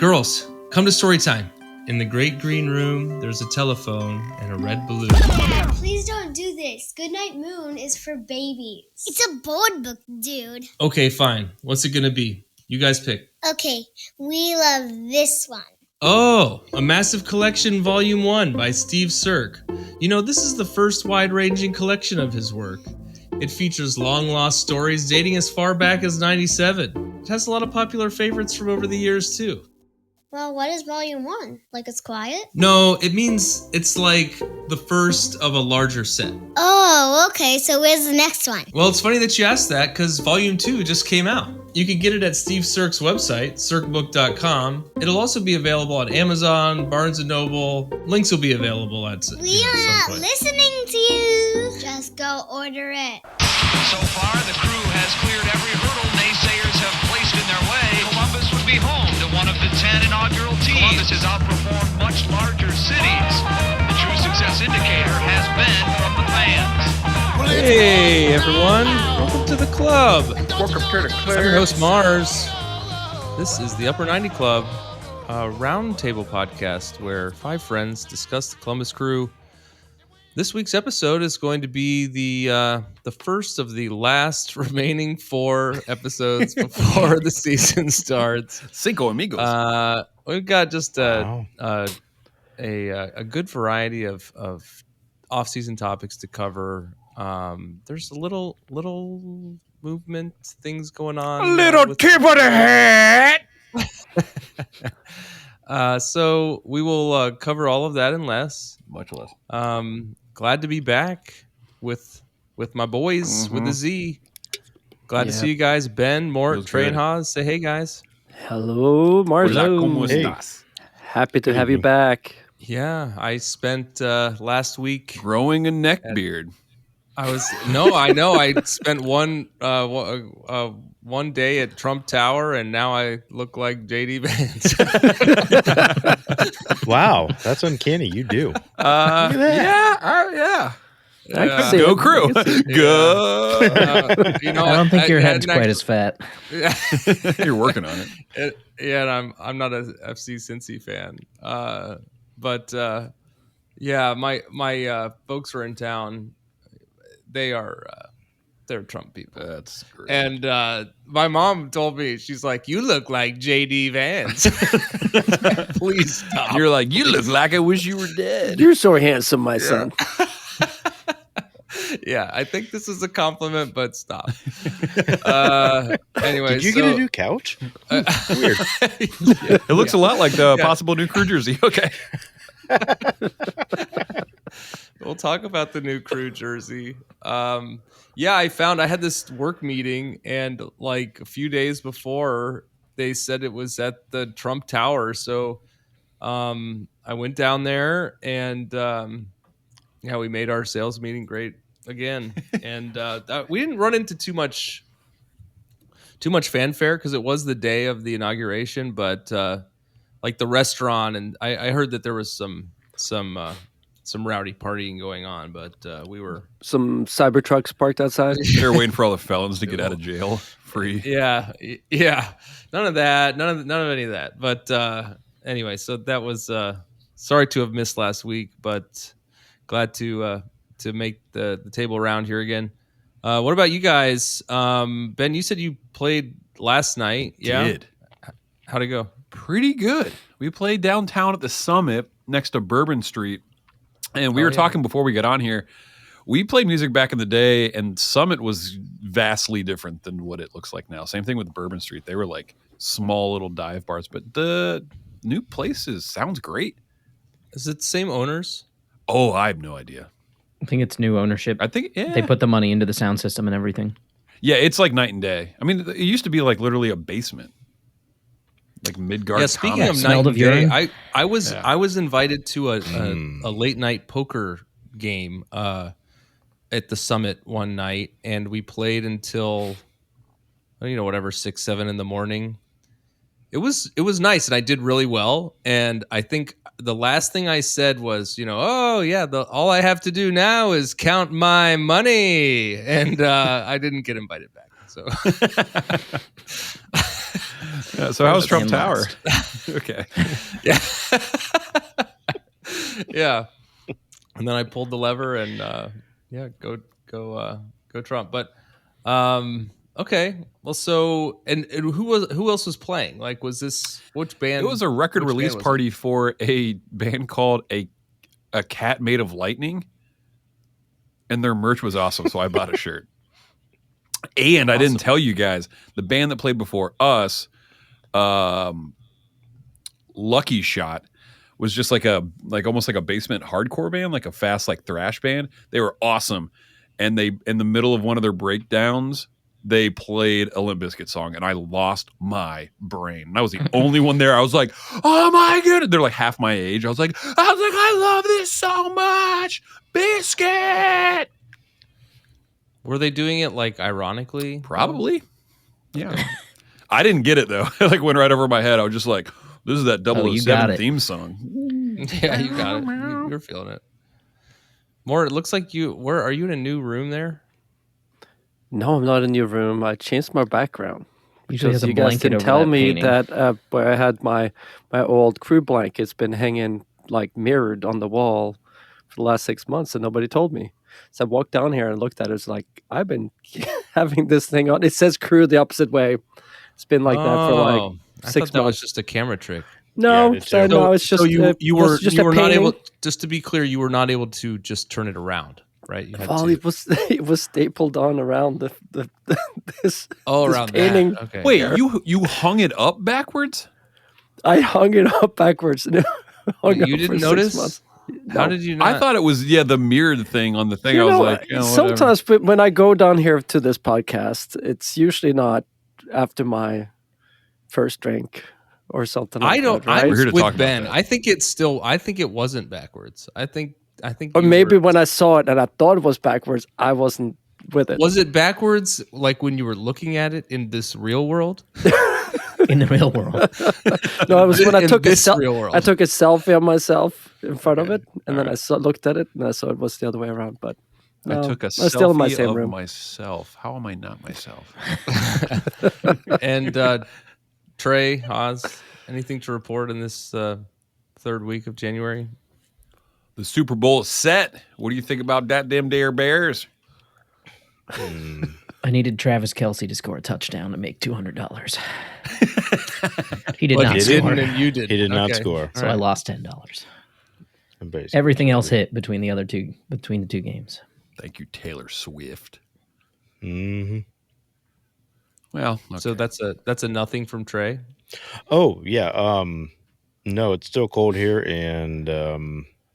Girls, come to story time. In the great green room, there's a telephone and a red balloon. Dad, please don't do this. Goodnight Moon is for babies. It's a board book, dude. Okay, fine. What's it gonna be? You guys pick. Okay, we love this one. Oh, A Massive Collection Volume 1 by Steve Sirk. You know, this is the first wide-ranging collection of his work. It features long-lost stories dating as far back as '97. It has a lot of popular favorites from over the years, too. Well, what is volume 1? Like it's quiet? No, it means it's like the first of a larger set. Oh, okay, so where's the next one? Well, it's funny that you asked that because Volume 2 just came out. You can get it at Steve Sirk's website, sirkbook.com. It'll also be available on Amazon, Barnes & Noble. Links will be available at some We are not point. listening to you. Just go order it. So far, the crew has cleared every hurdle naysayers have placed in their way. Columbus would be home to one of the 10 inaugural teams. Columbus has outperformed much larger cities. The true success indicator has been from the fans. Hey, everyone. Welcome to the club. Welcome to the club. I'm your host, Mars. This is the Upper 90 Club, a roundtable podcast where five friends discuss the Columbus Crew. This week's episode is going to be the first of the last remaining 4 episodes before the season starts. Cinco amigos. We've got just a good variety of off-season topics to cover. There's a little movement things going on. A little tip of the hat. So we will cover all of that and less. Much less. Glad to be back with my boys with a Z. Glad to see you guys. Ben, Mort, Trey, and Haas. Say hey, guys. Hello, Marzo. ¿Cómo estás? Happy to have you back. Yeah, I spent last week Growing a neck beard. I know. I spent one day at Trump Tower, and now I look like JD Vance. Wow, that's uncanny. You do. Yeah. Go Crew. Go. I don't think your head's quite as fat. You're working on it. And I'm not a FC Cincy fan. But my folks were in town. They're Trump people. That's great. And my mom told me, she's like, "You look like JD Vance." Please stop. You're like, you look like I wish you were dead. You're so handsome, my son. Yeah, I think this is a compliment, but stop. Anyway, Did you get a new couch? Weird. It looks a lot like the possible new crew jersey. Okay. We'll talk about the new crew jersey. I had this work meeting, and like a few days before, they said it was at the Trump Tower. So I went down there, and we made our sales meeting great again. And we didn't run into too much fanfare because it was the day of the inauguration. But like the restaurant, and I heard that there was some rowdy partying going on, but we were Some cyber trucks parked outside. They're waiting for all the felons to get out of jail free. Yeah. None of that. None of any of that. But anyway, so that was sorry to have missed last week, but glad to make the table around here again. What about you guys? Ben, you said you played last night. Yeah. Did. How'd it go? Pretty good. We played downtown at the Summit next to Bourbon Street. And we were talking before we got on here. We played music back in the day, and Summit was vastly different than what it looks like now. Same thing with Bourbon Street. They were like small little dive bars, but the new places sounds great. Is it the same owners? Oh, I have no idea. I think it's new ownership. I think They put the money into the sound system and everything. Yeah, it's like night and day. I mean, it used to be like literally a basement. Like Midgard. Yeah, speaking of Smelled night of and day, urine? I was invited to a late night poker game at the Summit one night, and we played until 6, 7 in the morning. It was nice, and I did really well. And I think the last thing I said was, all I have to do now is count my money, and I didn't get invited back. So So how's Trump And Tower? lost. Okay. Yeah. Yeah. And then I pulled the lever and go Trump. But okay. Well, so and who else was playing? Like, was this which band? It was a record which release band was party for a band called a Cat Made of Lightning, and their merch was awesome. So I bought a shirt. And I didn't tell you guys, the band that played before us, Lucky Shot, was just like almost like a basement hardcore band, like a fast like thrash band. They were awesome, and they in the middle of one of their breakdowns, they played a Limp Bizkit song, and I lost my brain. And I was the only one there. I was like, "Oh my goodness!" They're like half my age. I was like, "I love this so much, Bizkit." Were they doing it like ironically? Probably. Yeah. I didn't get it though. It like went right over my head. I was just like, this is that 007 theme song. Yeah, you got it. You're feeling it. More, it looks like are you in a new room there? No, I'm not in your room. I changed my background. Usually has Because a you guys blanket didn't over tell that me painting. that where I had my old crew blanket's been hanging like mirrored on the wall for the last 6 months, and nobody told me. So I walked down here and looked at it. It's like, I've been having this thing on. It says crew the opposite way. It's been like that for like I 6 thought that was months. just a camera trick. No, did too. no, it's just you were just you a were not painting. able. Just to be clear, you were not able to just turn it around, right? You had Well, to. it was stapled on around this this Around painting. that. Okay. Wait, you hung it up backwards? I hung it up backwards. Wait, Hung you up for didn't 6 notice? months. How No. did you not? I thought it was the mirrored thing on the thing. I was like, whatever. sometimes when I go down here to this podcast, it's usually not after my first drink or something. I Like don't. That, right? We're here to with talk about Ben. that. I think it's still. I think it wasn't backwards. I think. Or you maybe were- when I saw it and I thought it was backwards, I wasn't with it. was it backwards, like when you were looking at it in this real world? In the real world. No, it was when I In took this real world. I took a selfie of myself in front of it, and then I looked at it and I saw it was the other way around. But I no, took a I was still in my selfie same of room. myself. How am I not myself? And Trey, Oz, anything to report in this third week of January? The Super Bowl is set. What do you think about that damn Dare Bears? I needed Travis Kelce to score a touchdown to make $200. He did But not he score, didn't, and you did. He did not score. so I lost $10. Basically. Everything else hit between the two games. Thank you, Taylor Swift. Mhm. Well, okay. So that's a nothing from Trey. Oh yeah. No, it's still cold here, and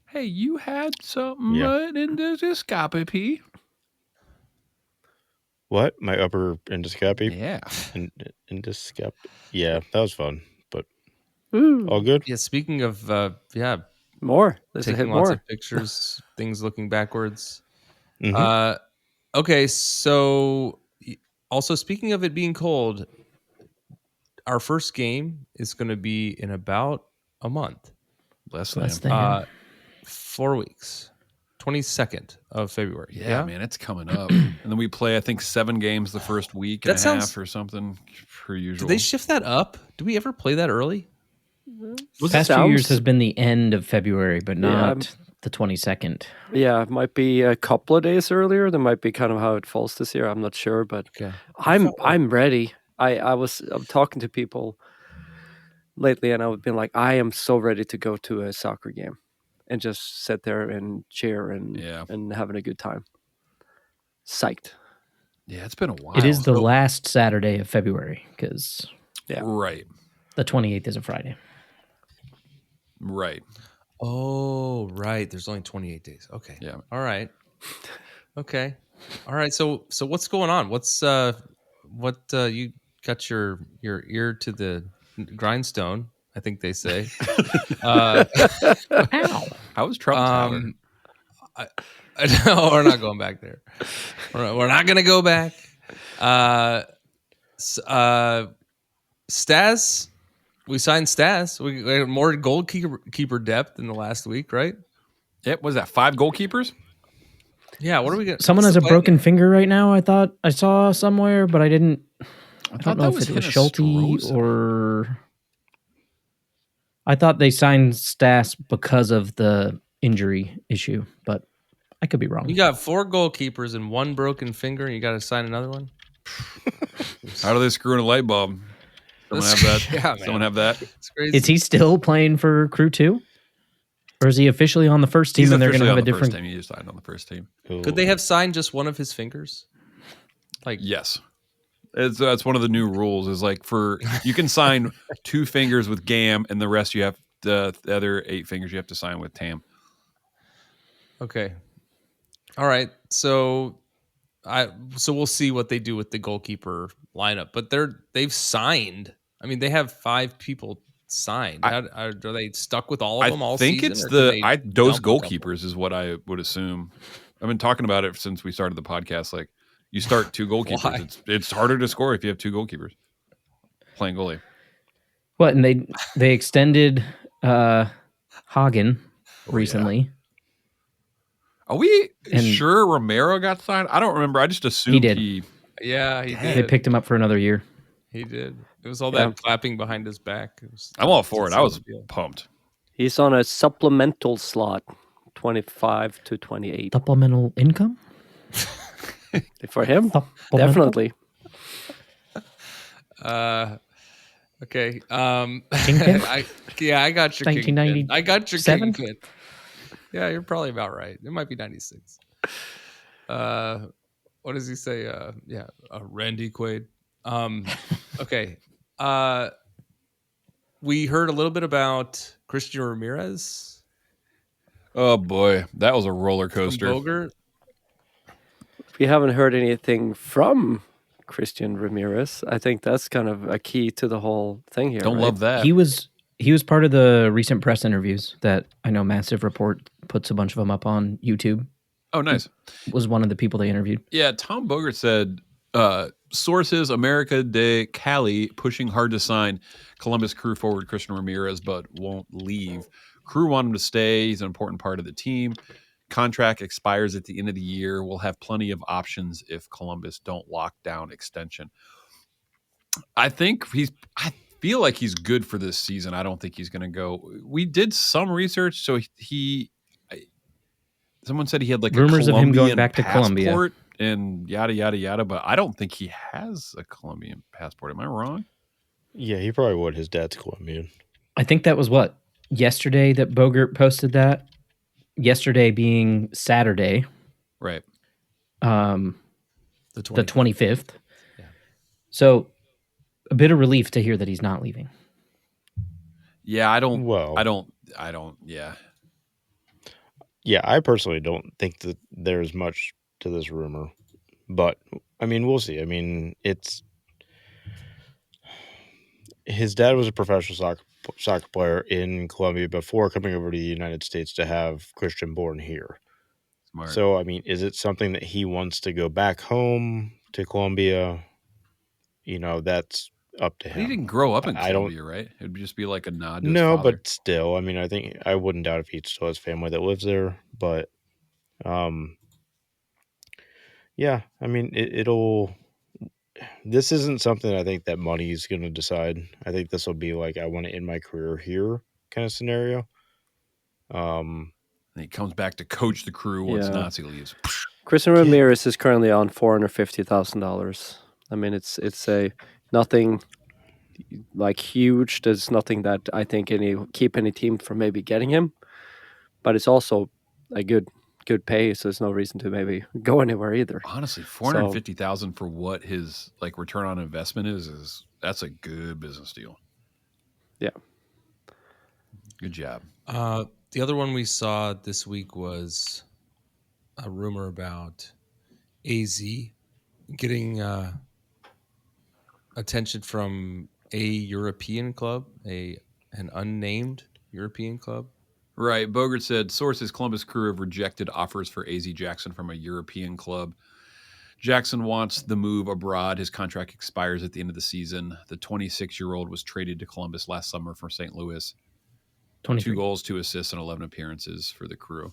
Hey, you had something Yeah. right in the endoscopy. what? My upper endoscopy. Yeah. Endoscopy. Yeah, that was fun, but Ooh, all good. Yeah. Speaking of more. There's a hit taking lots more. of pictures, things looking backwards. Mhm. Okay, so also speaking of it being cold, our first game is going to be in about a month, Less Less than. than. 4 weeks, 22nd of February. Yeah, man, it's coming up. And then we play, I think, 7 games the first week and That a sounds- half or something, per usual. Did they shift that up? Do we ever play that early? Past few years has been the end of February, but Yeah, not the 22nd. Yeah, it might be a couple of days earlier. That might be kind of how it falls this year. I'm not sure, but Okay. I'm ready. I'm talking to people lately, and I've been like, I am so ready to go to a soccer game and just sit there and cheer and having a good time. Psyched. Yeah, it's been a while. It is the last Saturday of February because Right. the 28th is a Friday. Right. Oh, right. There's only 28 days. Okay. Yeah. All right. Okay. All right. So what's going on? What's you got your ear to the grindstone, I think they say. Ow. How was Trump Tower? No, we're not going back there. We're not going to go back. Stas, we signed Stas. We had more goalkeeper depth in the last week, right? Yep. Was that 5 goalkeepers? Yeah. What are we going? Someone has a broken finger right now. I thought I saw somewhere, but I didn't. I thought don't know that if it was Hannes Schulte Stroh. or. I thought they signed Stas because of the injury issue, but I could be wrong. You got 4 goalkeepers and 1 broken finger, and you got to sign another one. How do they screw in a light bulb? Someone have that? Yeah, man. Someone have that? It's crazy. Is he still playing for Crew 2? Or is he officially on the first team He's and they're going to officially have on a the different. first team. He just signed on the first team. Could they have signed just one of his fingers? Like, Yes. That's one of the new rules. Is like you can sign 2 fingers with GAM, and the rest you have the other 8 fingers you have to sign with TAM. okay, all right. So we'll see what they do with the goalkeeper lineup. But they've signed. I mean, they have 5 people signed. Are they stuck with all of them all think season? it's or can they those dump a couple? goalkeepers is what I would assume. I've been talking about it since we started the podcast. Like, you start 2 Why? goalkeepers. It's harder to score if you have 2 goalkeepers playing goalie. What? And they extended Hagen recently. Are we And- sure Romero got signed? I don't remember. I just assumed did. Yeah, he They did. picked him up for another year. He did. It was all Yeah. that clapping behind his back. I'm all for it. I was Deal. pumped. He's on a supplemental slot, 25 to 28. Supplemental income? For him, Supplemental? definitely. Okay. Kingpin? I got your 1990 Kingpin. I got your seven? Kingpin. Yeah, you're probably about right. It might be 96. What does he say? Randy Quaid. Okay. We heard a little bit about Christian Ramirez Oh boy, that was a roller from coaster. Bogart. We haven't heard anything from Christian Ramirez. I think that's kind of a key to the whole thing here. Don't right? love that. He was part of the recent press interviews that I know Massive Report puts a bunch of them up on YouTube. Oh, nice. Was one of the people they interviewed. Yeah, Tom Bogart said, sources, America de Cali, pushing hard to sign Columbus Crew forward Christian Ramirez, but won't leave. Crew want him to stay. He's an important part of the team. Contract expires at the end of the year. We'll have plenty of options if Columbus don't lock down extension. I feel like he's good for this season. I don't think he's going to go. We did some research, so someone said he had like Rumors a of him going Colombian back to Colombia. passport and yada yada yada, but I don't think he has a Colombian passport. Am I wrong? Yeah, he probably would. His dad's Colombian. I think that was yesterday that Bogart posted that. Yesterday being Saturday, Right. the The 25th. Yeah. So a bit of relief to hear that he's not leaving. Yeah, I don't. Well, I don't. Yeah. Yeah, I personally don't think that there's much to this rumor, but I mean, we'll see. I mean, his dad was a professional soccer player in Colombia before coming over to the United States to have Christian born here. Smart. So, I mean, is it something that he wants to go back home to Colombia? You know, that's up to But he him. didn't grow up in I don't- Colombia, right? It would just be like a nod to his No, father. but still, I mean, I wouldn't doubt if he still has family that lives there. But, yeah, I mean, this isn't something I think that money is going to decide. I think this will be like, I want to end my career here kind of scenario. And he comes back to coach the Crew once Yeah. Nazi leaves. Christian Ramirez is currently on $450,000. I mean, it's a nothing like huge. There's nothing that I think keep any team from maybe getting him, but it's also a good pay. So there's no reason to maybe go anywhere either. Honestly, $450,000 for what his like return on investment is that's a good business deal. Yeah. Good job. The other one we saw this week was a rumor about AZ getting attention from a European club, an unnamed European club. Right. Bogart said sources Columbus Crew have rejected offers for AZ Jackson from a European club. Jackson wants the move abroad. His contract expires at the end of the season. The 26-year-old was traded to Columbus last summer from St. Louis. 23. 2 goals, 2 assists, and 11 appearances for the Crew.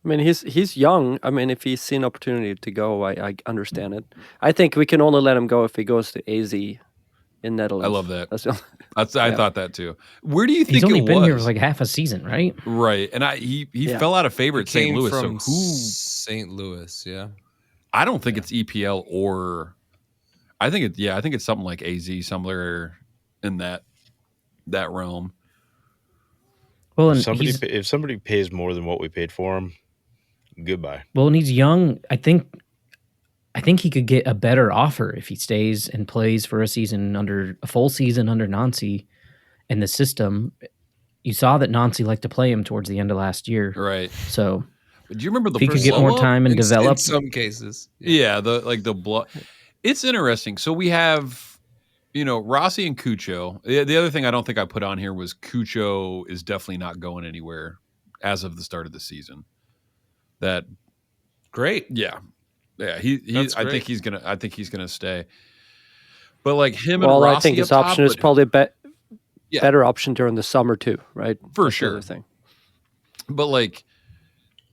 I mean, he's young. I mean, if he's seen opportunity to go, I understand it. I think we can only let him go if he goes to AZ in Netherlands. I love that. That's the I Yeah. thought that too. Where do you think He's only it been was? here for like half a season, right? Right, and he Yeah. fell out of favor It at St. came Louis. from So who? St. Louis, yeah. I don't think it's EPL or. I think it. Yeah, I think it's something like AZ, somewhere in that realm. Well, If and somebody pays more than what we paid for him, goodbye. and he's young. I think he could get a better offer if he stays and plays for a full season under Nancy and the system. You saw that Nancy liked to play him towards the end of last year. Right. So Do you remember the if he could first get more blow-up? time and In develop, some cases. Yeah, the blood. It's interesting. So we have, Rossi and Cucho. The other thing I don't think I put on here was Cucho is definitely not going anywhere as of the start of the season. That Great. yeah. I great. think he's gonna stay. But like him and Well, Rossi I think his up top, option is but- probably Yeah. better option during the summer too, right? For That's the other sure. thing. But like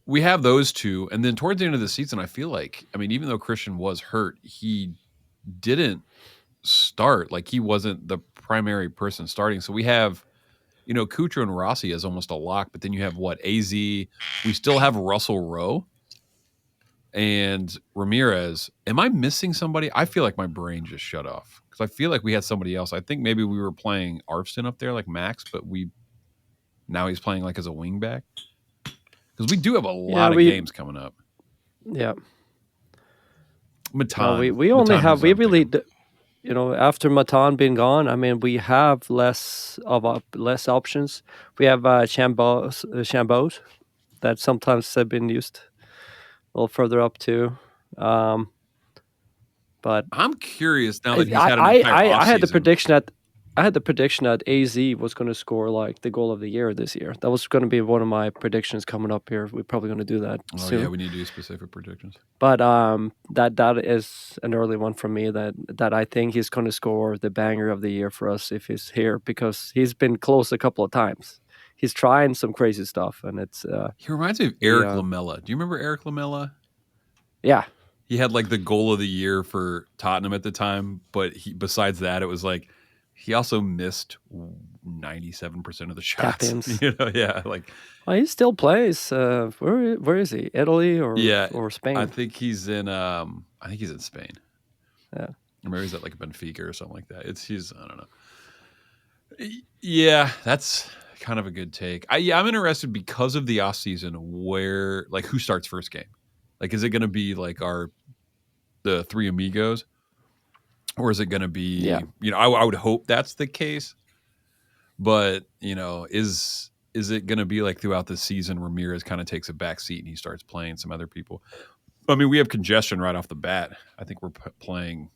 we have those two, and then towards the end of the season, I feel like, I mean, even though Christian was hurt, he didn't start. Like he wasn't the primary person starting. So we have, Kucher and Rossi as almost a lock, but then you have AZ. We still have Russell Rowe and Ramirez. Am I missing somebody? I feel like my brain just shut off because I feel like we had somebody else. I think maybe we were playing Arfston up there like Max, but now he's playing like as a wing back. Because we do have a lot of games coming up. Yeah. Matan. We only have after Matan being gone, I mean, we have less options. We have Chambos that sometimes have been used a little further up too. But I'm curious now that he's had an entire I had the offseason. prediction that AZ was going to score like the goal of the year this year. That was going to be one of my predictions coming up here. We're probably going to do that soon. Yeah, we need to do specific predictions. But that is an early one from me that I think he's going to score the banger of the year for us if he's here, because he's been close a couple of times. He's trying some crazy stuff, and it's he reminds me of Eric Lamela. Do you remember Eric Lamela? Yeah. He had like the goal of the year for Tottenham at the time, but besides that, it was like he also missed 97% of the shots. Tap-ins. Yeah, like well, he still plays. Where is he? Italy or Spain? I think he's in Spain. Yeah, or maybe he's at like Benfica or something like that. I don't know. Yeah, that's kind of a good take. I'm interested because of the off season where like who starts first game. Like, is it going to be like the three amigos, or is it going to be? Yeah. I would hope that's the case, but is it going to be like throughout the season? Ramirez kind of takes a back seat and he starts playing some other people. I mean, we have congestion right off the bat. I think we're playing,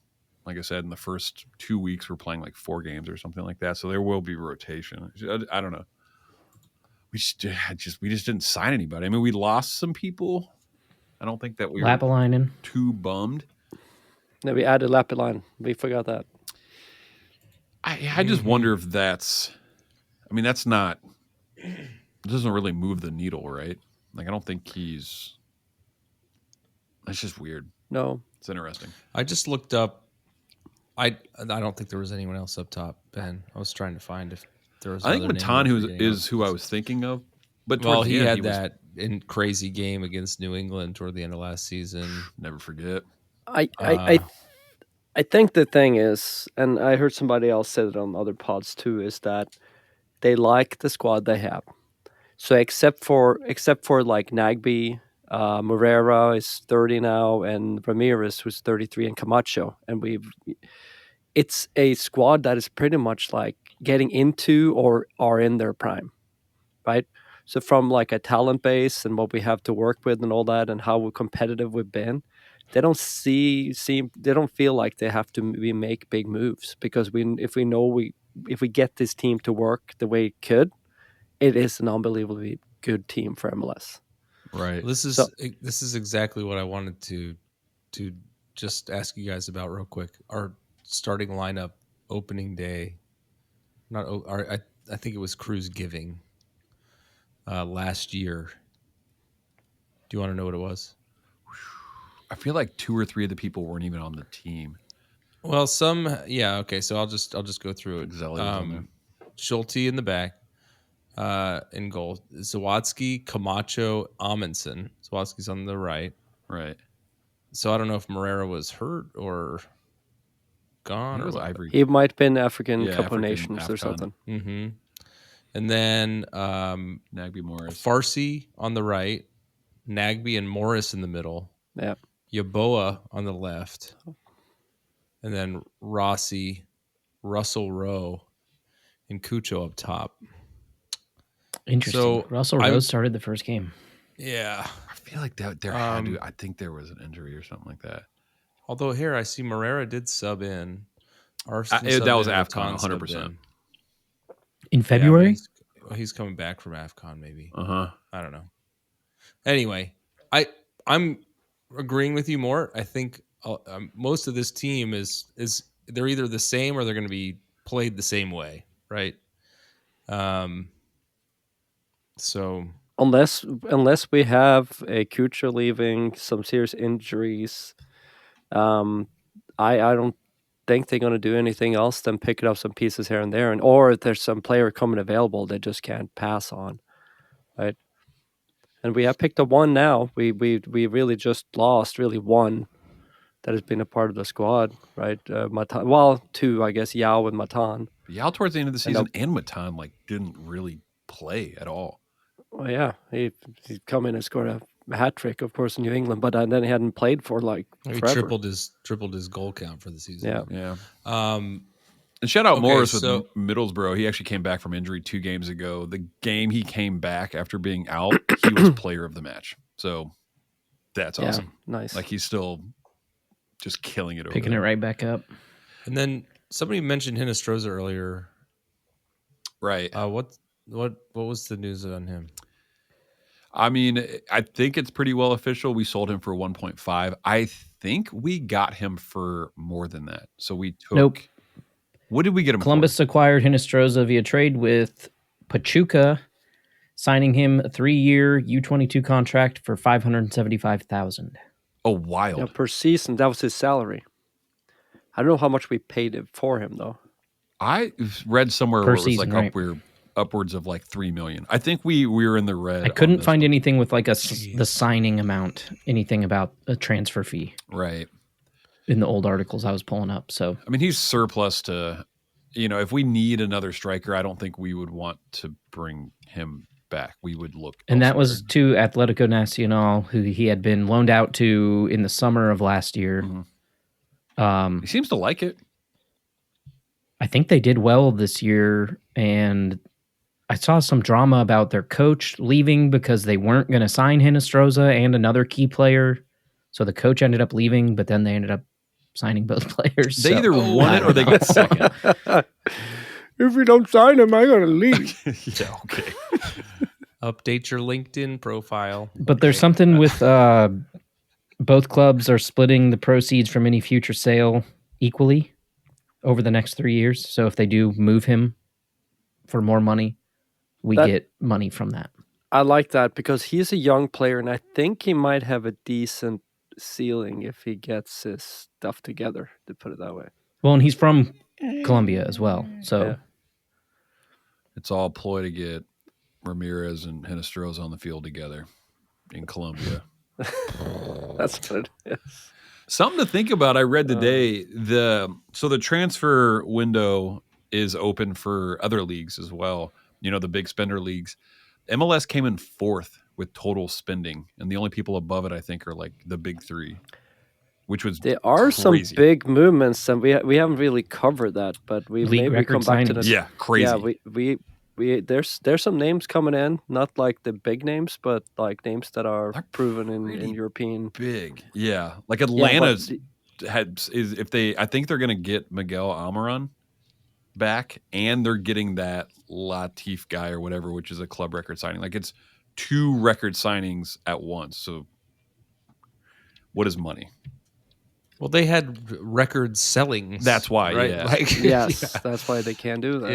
like I said, in the first 2 weeks we're playing like 4 games or something like that. So there will be rotation. I don't know. We just didn't sign anybody. I mean, we lost some people. I don't think that we Lapalainen. were too bummed. No, we added Lapalainen. We forgot that. I just wonder if that's. I mean, that's not. It doesn't really move the needle, right? Like, I don't think he's. That's just weird. No, it's interesting. I just looked up. I don't think there was anyone else up top, Ben. I was trying to find if there was. I think Matan is who I was thinking of, but he had that in crazy game against New England toward the end of last season. Never forget. I think the thing is, and I heard somebody else say it on other pods too, is that they like the squad they have. So except for like Nagby, Morera is 30 now, and Ramirez who's 33, and Camacho, and it's a squad that is pretty much like getting into or are in their prime, right? So from like a talent base and what we have to work with and all that, and how competitive we've been, they don't they don't feel like they have to make big moves, because if we get this team to work the way it could, it is an unbelievably good team for MLS. Right. This is exactly what I wanted to just ask you guys about real quick. Our starting lineup opening day, I think it was Crewsgiving last year. Do you want to know what it was? I feel like 2 or 3 of the people weren't even on the team. Well, some, yeah, okay. So I'll just go through it. Zelli was on there. Schulte in the back, in goal. Zawadzki, Camacho, Amundsen. Zawadzki's on the right. Right. So I don't know if Moreira was hurt or gone. It Or was what. Ivory. He might have been African Cup of African Nations or AFCON. something. Mm-hmm. And then Nagby Morris. Farsi on the right, Nagby and Morris in the middle, Yeah. Yaboa on the left, and then Rossi, Russell Rowe, and Cucho up top. Interesting. So, Russell Rose started the first game. Yeah. I feel like there had to. I think there was an injury or something like that. Although here I see Moreira did sub in. Arston That subbed was in, AFCON, Raton subbed 100%. in. In February? Yeah, he's coming back from AFCON maybe. Uh-huh. I don't know. Anyway, I'm agreeing with you more. I think most of this team is they're either the same or they're going to be played the same way, right? So Unless we have a Kucher leaving, some serious injuries, I don't think they're going to do anything else than pick up some pieces here and there, or if there's some player coming available they just can't pass on, right? And we have picked up one now. We really just lost one that has been a part of the squad, right? Matan, well, 2, I guess, Yao and Matan. Yao towards the end of the season and Matan didn't really play at all. Well, yeah, he come in and scored a hat trick, of course, in New England, but then he hadn't played for he forever. tripled his goal count for the season. Yeah. And shout out Okay, Morris with so- Middlesbrough. He actually came back from injury 2 games ago. The game he came back after being out, he was player of the match. So that's awesome. Nice. Like he's still just killing it over Picking there. it right back up. And then somebody mentioned Hinestroza earlier. Right. What was the news on him? I mean, I think it's pretty well official. We sold him for 1.5. I think we got him for more than that. So we took. Nope. What did we get him Columbus for? acquired Hinestroza via trade with Pachuca, signing him a 3-year U22 contract for $575,000. Oh, wild. Yeah, per season, that was his salary. I don't know how much we paid for him, though. I read somewhere Per where it was season, like right. upwards of like $3 million. I think we were in the red. I on couldn't this find one. anything with like the signing amount, anything about a transfer fee Right. in the old articles I was pulling up. So I mean, he's surplus to, if we need another striker, I don't think we would want to bring him back. We would look. and that was elsewhere. to Atletico Nacional, who he had been loaned out to in the summer of last year. He seems to like it. I think they did well this year, and I saw some drama about their coach leaving because they weren't going to sign Hinestroza and another key player. So the coach ended up leaving, but then they ended up signing both players. They So- either won it or they got second. If we don't sign him, I'm going to leave. Yeah, okay. Update your LinkedIn profile. But there's something with both clubs are splitting the proceeds from any future sale equally over the next 3 years. So if they do move him for more money, we get money from that. I like that because he's a young player, and I think he might have a decent ceiling if he gets his stuff together, to put it that way. Well, and he's from Colombia as well. So Yeah. It's all ploy to get Ramirez and Hinestroza on the field together in Colombia. That's what it is. Something to think about. I read today the transfer window is open for other leagues as well. The big spender leagues. MLS came in 4th with total spending, and the only people above it, I think, are like the big 3, which was There are some crazy. big movements, and we haven't really covered that, but we League maybe record come back to signings. this. Yeah, crazy. Yeah, we there's some names coming in, not like the big names, but like names that are They're proven in pretty European. big. Yeah, like Yeah, Atlanta's but I think they're going to get Miguel Almiron back, and they're getting that Latif guy or whatever, which is a club record signing. Like it's 2 record signings at once. So what is money? Well, they had record sellings. That's why, right? yeah. Like, yes, that's why they can't do that.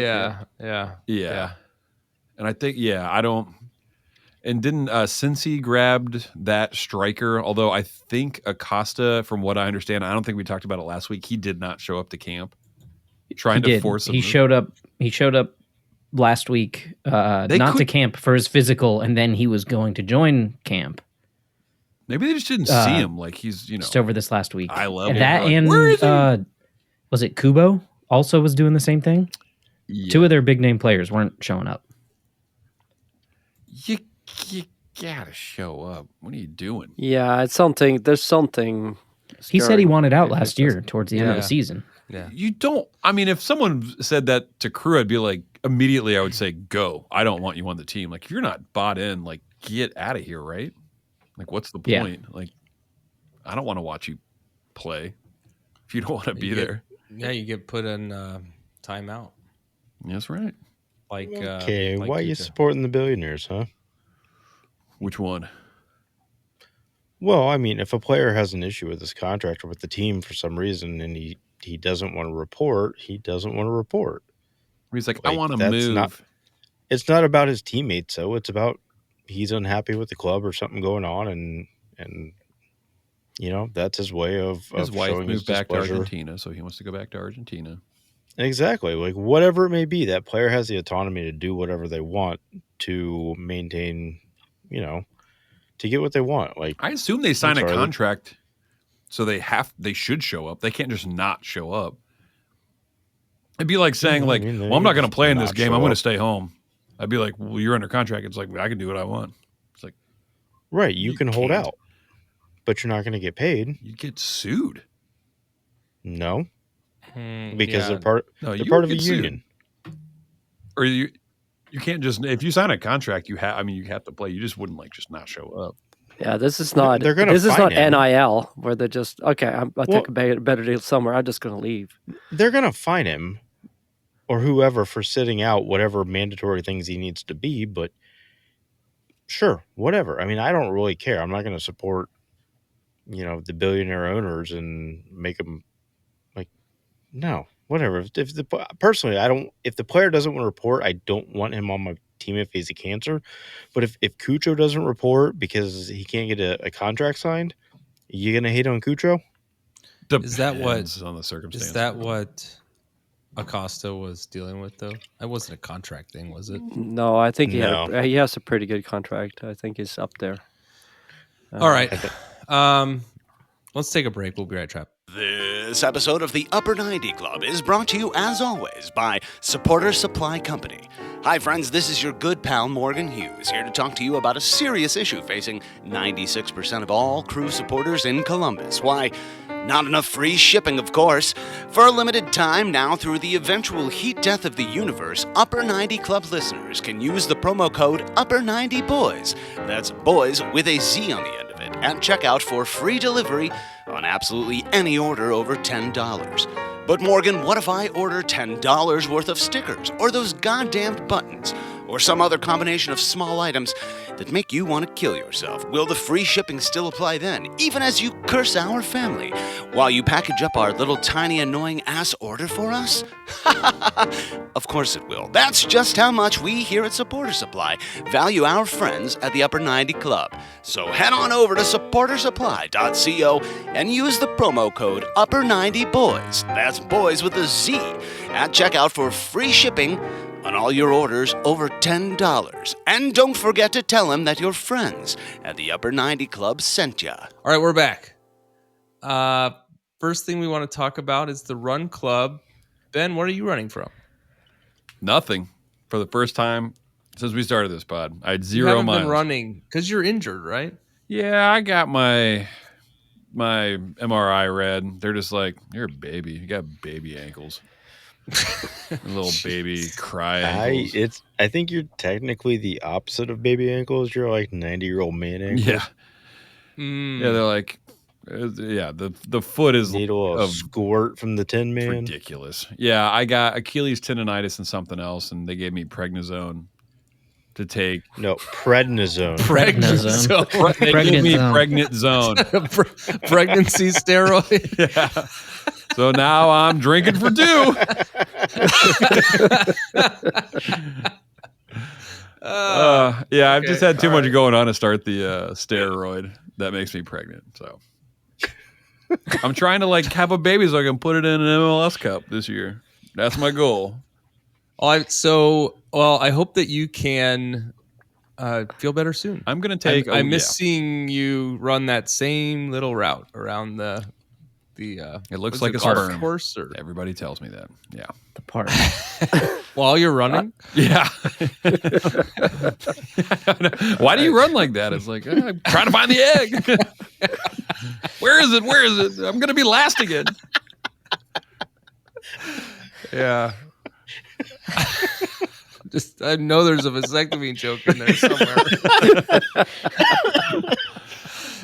yeah. Yeah. And I think, I don't. And didn't Cincy grabbed that striker? Although I think Acosta, from what I understand, I don't think we talked about it last week. He did not show up to camp. Trying to force him. He showed up last week, not to camp for his physical, and then he was going to join camp. Maybe they just didn't see him. Like he's just over this last week. I love that. Like, and was it Kubo also was doing the same thing? Yeah. 2 of their big name players weren't showing up. You gotta show up. What are you doing? Yeah, it's something. There's something. He said he wanted out last year towards the end of the season. Yeah. You don't. I mean, if someone said that to Crew, I'd be like, immediately I would say, go. I don't want you on the team. Like, if you're not bought in, like, get out of here, right? Like, what's the point? Yeah. Like, I don't want to watch you play if you don't want to be there. Yeah, you get put in timeout. That's right. Like, okay, why are you supporting the billionaires, huh? Which one? Well, I mean, if a player has an issue with his contract or with the team for some reason and he doesn't want to report, he doesn't want to report. He's like I want to move. It's not about his teammates, though. It's about he's unhappy with the club or something going on, and you know, that's his way of his wife showing moved his back displeasure. to Argentina, so he wants to go back to Argentina. Exactly. Like, whatever it may be, that player has the autonomy to do whatever they want to maintain, you know, to get what they want. Like, I assume they sign a contract, so they should show up. They can't just not show up. It'd be like saying, well, I'm not going to play in this game. I'm going to stay home. I'd be like, well, you're under contract. It's like, I can do what I want. It's like, right, you can hold out, but you're not going to get paid. You get sued. No. Because they're part of a union. Or you can't just, if you sign a contract, you have to play. You just wouldn't just not show up. Yeah, this is not NIL where they're just I took a better deal somewhere. I'm just going to leave. They're going to fine him or whoever for sitting out whatever mandatory things he needs to be, but sure, whatever. I mean, I don't really care. I'm not going to support, you know, the billionaire owners and make them no, whatever. Personally, I don't. If the player doesn't want to report, I don't want him on my team if he's a cancer. But if Cucho doesn't report because he can't get a contract signed, you gonna hate on Cucho? Is that what on the circumstance? Is that what Acosta was dealing with though? That wasn't a contract thing, was it? No, I think he has a pretty good contract. I think he's up there. All right, let's take a break. We'll be right back. This episode of the Upper 90 Club is brought to you, as always, by Supporter Supply Company. Hi, friends, this is your good pal Morgan Hughes, here to talk to you about a serious issue facing 96% of all Crew supporters in Columbus. Why, not enough free shipping, of course. For a limited time now, through the eventual heat death of the universe, Upper 90 Club listeners can use the promo code Upper90Boys. That's boys with a Z on the end of it, at checkout for free delivery on absolutely any order over $10. But Morgan, what if I order $10 worth of stickers, or those goddamned buttons, or some other combination of small items that make you want to kill yourself? Will the free shipping still apply then, even as you curse our family, while you package up our little tiny annoying ass order for us? Of course it will. That's just how much we here at Supporter Supply value our friends at the Upper 90 Club. So head on over to supportersupply.co and use the promo code Upper90Boys. That's boys with a Z at checkout for free shipping on all your orders over $10. And don't forget to tell them that your friends at the Upper 90 Club sent ya. All right, we're back. First thing we want to talk about is the Run Club. Ben, what are you running from? Nothing. For the first time since we started this pod, I had 0 miles. You haven't been running because you're injured, right? Yeah, I got my MRI read. They're just like, you're a baby. You got baby ankles. Little baby cry ankles. I think you're technically the opposite of baby ankles. You're like 90-year-old man ankles. Yeah. Yeah, they're like, the foot is needle a squirt from the Tin Man. Ridiculous. Yeah, I got Achilles tendonitis and something else, and they gave me prednisone to take. No, prednisone. They gave me pregnant zone. Pregnancy steroid. Yeah. So now I'm drinking for 2. I've just had too all much right. going on to start the steroid that makes me pregnant. So I'm trying to like have a baby so I can put it in an MLS cup this year. That's my goal. I hope that you can feel better soon. I'm gonna take. I miss seeing you run that same little route around the. It looks like a golf sperm. course. Or? Everybody tells me that. Yeah. The part. While you're running. Yeah. Why do you run like that? It's like I'm trying to find the egg. Where is it? Where is it? I'm gonna be last again. Yeah. I know there's a vasectomy joke in there somewhere.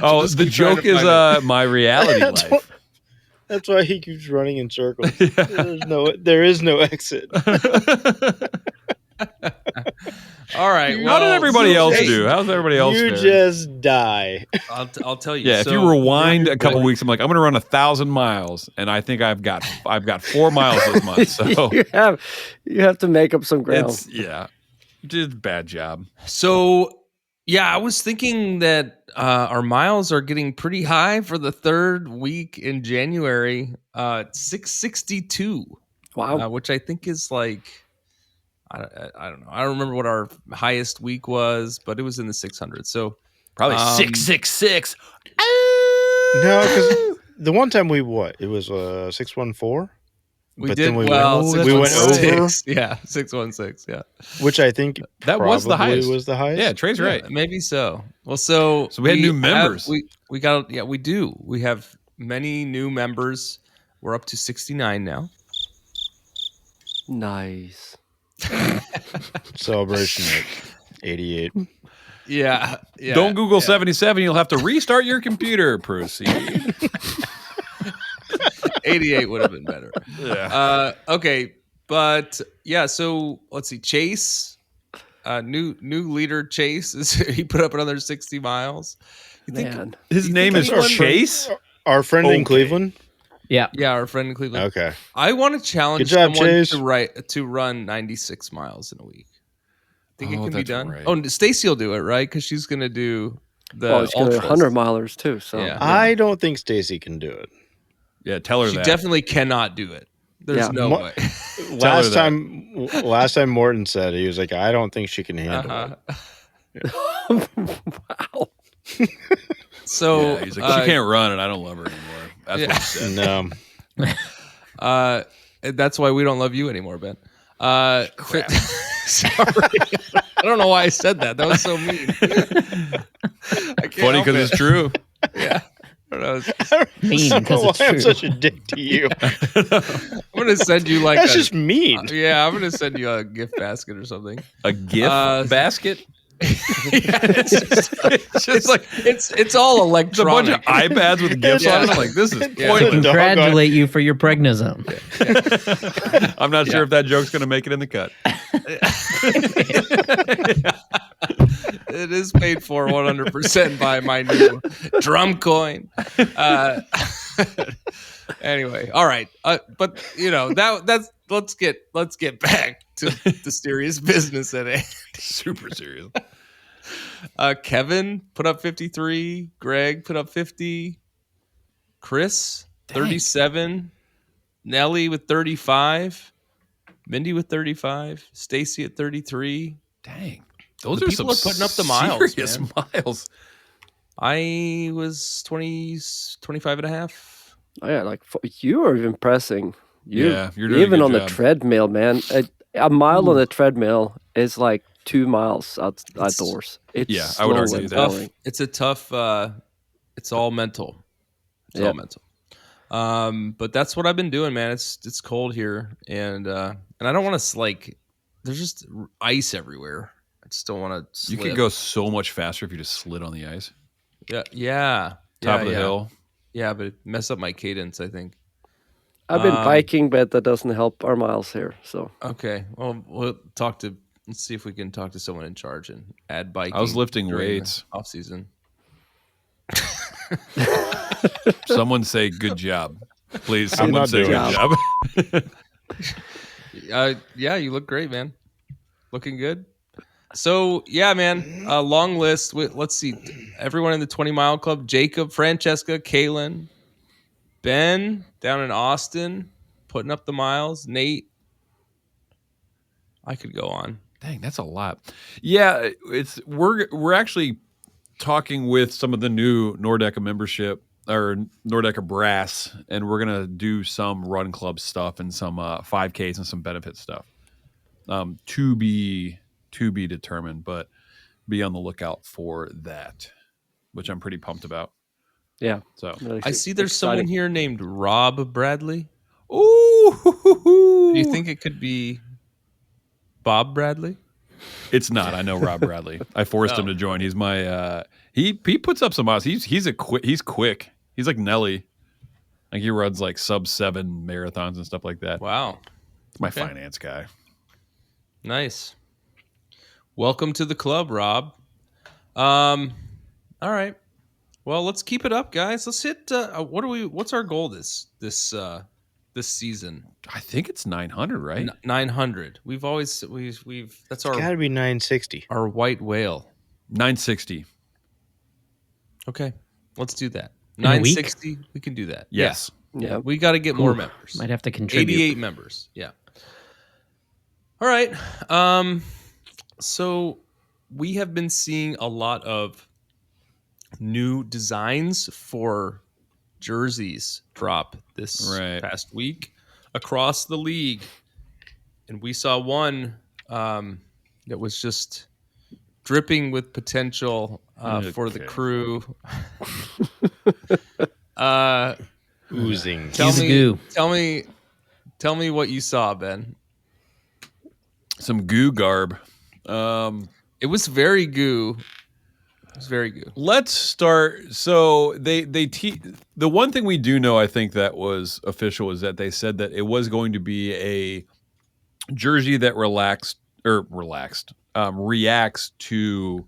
Oh, Just the keep trying joke to is find my reality life. That's why he keeps running in circles. There is no exit. All right. How did everybody else hey, do? How's everybody else You faring? just die. I'll tell you. Yeah, if you rewind a couple weeks, I'm like, I'm going to run 1,000 miles, and I think I've got 4 miles this month. So you have to make up some ground. just bad job. So yeah, I was thinking that our miles are getting pretty high for the third week in January. 662. Wow. Which I think is like. I don't know. I don't remember what our highest week was, but it was in the 600s. So Probably 666. No, because the one time it was 614. we But did then we well. went- we went 616. Yeah, 616. Yeah, which I think That was the probably highest. Was the highest. Yeah, Trey's right. Yeah, maybe so. Well, so we had new members. We got we do. We have many new members. We're up to 69 now. Nice. Celebration at 88. Yeah. Don't Google 77. You'll have to restart your computer. Proceed. 88 would have been better. Yeah. Okay, but yeah. So let's see. Chase, new leader. Chase he put up another 60 miles. You think? Man. His name is anyone- Chase. Our friend in Cleveland. Yeah. Yeah, our friend in Cleveland. Okay. I want to challenge Good job, someone Chase. to run 96 miles in a week. Think it Oh, can be that's done? right. Oh, Stacy will do it, right? Because she's going to do the Well, it's going to be ultras. 100 milers too. So Yeah. I don't think Stacy can do it. Yeah, tell her She that. definitely cannot do it. There's Yeah. no way. Last that. time Morton said, he was like, I don't think she can handle it. wow. So Yeah, he's like, she can't run, and I don't love her anymore. That's Yeah. what he said. No. That's why we don't love you anymore, Ben. Crap. Sorry. I don't know why I said that. That was so mean. I can't Funny help because it. it's true. Yeah. I don't know. Mean I don't know because why it's I'm true. such a dick to you. I'm gonna send you like That's just mean. yeah. I'm gonna send you a gift basket or something. A gift basket. It's like it's all It's a bunch electronic. of iPads with gifts on it. I'm like, this is Yeah. pointless. Congratulate you for your pregnism. I'm not sure if that joke's going to make it in the cut. It is paid for 100% by my new drum coin. Anyway, all right, but you know that's let's get back to the serious business at hand. Super serious. Kevin put up 53. Greg put up 50. Chris 37. Nelly with 35. Mindy with 35. Stacy at 33. Dang. Those The are people some are putting up the miles, serious man. miles. I was 25 and a half. Oh, yeah, like you are impressing. Yeah, you're doing a even good on the job. treadmill, man. A mile on the treadmill is like 2 miles outdoors. It's Yeah, I would slow argue and that. boring. It's a tough it's all mental. It's Yeah. all mental. But that's what I've been doing, man. It's cold here and I don't want to like there's just ice everywhere. I just don't want to You could go so much faster if you just slid on the ice. Yeah. Top of the hill. Yeah, but it messed up my cadence, I think. I've been biking, but that doesn't help our miles here. So Okay. Well, let's see if we can talk to someone in charge and add biking. I was lifting during the weights. off season. Someone say good job. Please, I'm someone not say doing good job. Yeah, you look great, man. Looking good. So yeah, man, a long list. Let's see, everyone in the 20 Mile Club: Jacob, Francesca, Kaylin, Ben down in Austin, putting up the miles. Nate. I could go on. Dang, that's a lot. Yeah, we're actually talking with some of the new Nordeca membership or Nordeca brass, and we're gonna do some run club stuff and some 5Ks and some benefit stuff. To be determined, but be on the lookout for that, which I'm pretty pumped about. Yeah. So Really I see there's someone exciting. here named Rob Bradley. ooh, Do you think it could be Bob Bradley? it's not? I know Rob Bradley. I forced him to join. He's my he puts up some odds. He's quick. He's like Nelly. Like he runs like sub-7 marathons and stuff like that. Wow. It's my Okay. finance guy. Nice. Welcome to the club, Rob. All right. Well, let's keep it up, guys. Let's hit. What's our goal this season? I think it's 900, right? 900. We've that's It's got to be 960. our white whale. 960. Okay, let's do that. In a week? 960. We can do that. Yes. Yeah. We got to get more Ooh, members. Might have to contribute. 88 members. Yeah. All right. So we have been seeing a lot of new designs for jerseys drop this past week across the league. And we saw one that was just dripping with potential for the crew. Oozing. Tell He's a me, goo. tell me what you saw, Ben. Some goo garb. It was very goo. It was very goo. Let's start. So the one thing we do know, I think that was official, is that they said that it was going to be a jersey that reacts to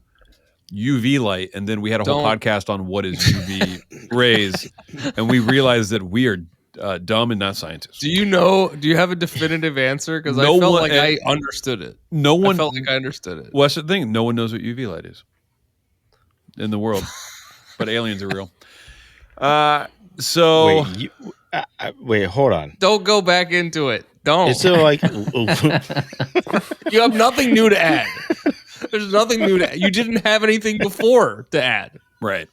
UV light, and then we had a whole podcast on what is UV rays, and we realized that we are dumb and not scientists. Do you have a definitive answer? Because I felt like I understood it. I felt like I understood it. Well, that's the thing. No one knows what UV light is in the world, but aliens are real. So wait, hold on. Don't go back into it. Don't. It's still like you have nothing new to add. There's nothing new to add. You didn't have anything before to add. Right.